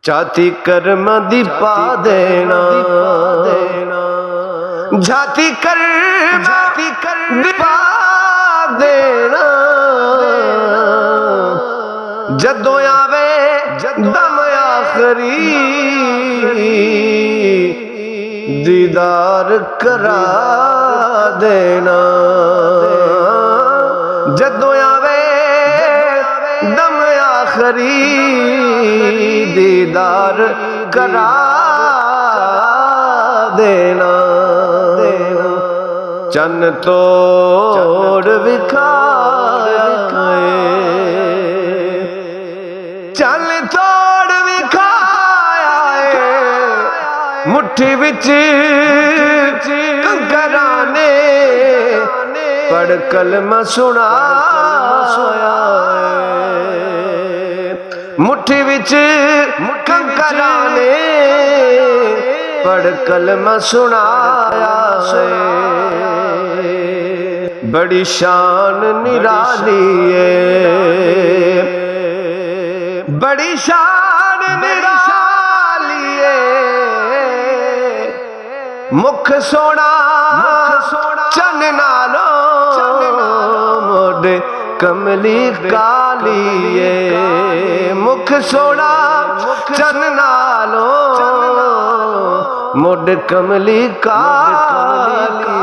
जाति कर्म दी पा देना, जाति कर्म दी पा देना। जदों आवे दम आखरी दीदार करा देना। जदों आवे दम आखरी दीदार करा देना। चन तोड़ विखाया चन तोड़ विखाया मुट्ठी विच कंकराने पढ़ कलमा सुनाया। मुट्ठी विच कंकराने पढ़ कलमा सुनाया। बड़ी शान निराली है, बड़ी शान निराली है। मुख सोना चन नालो मोड़ कमली काली है। मुख सोना चन नालो मोड़ कमली काली।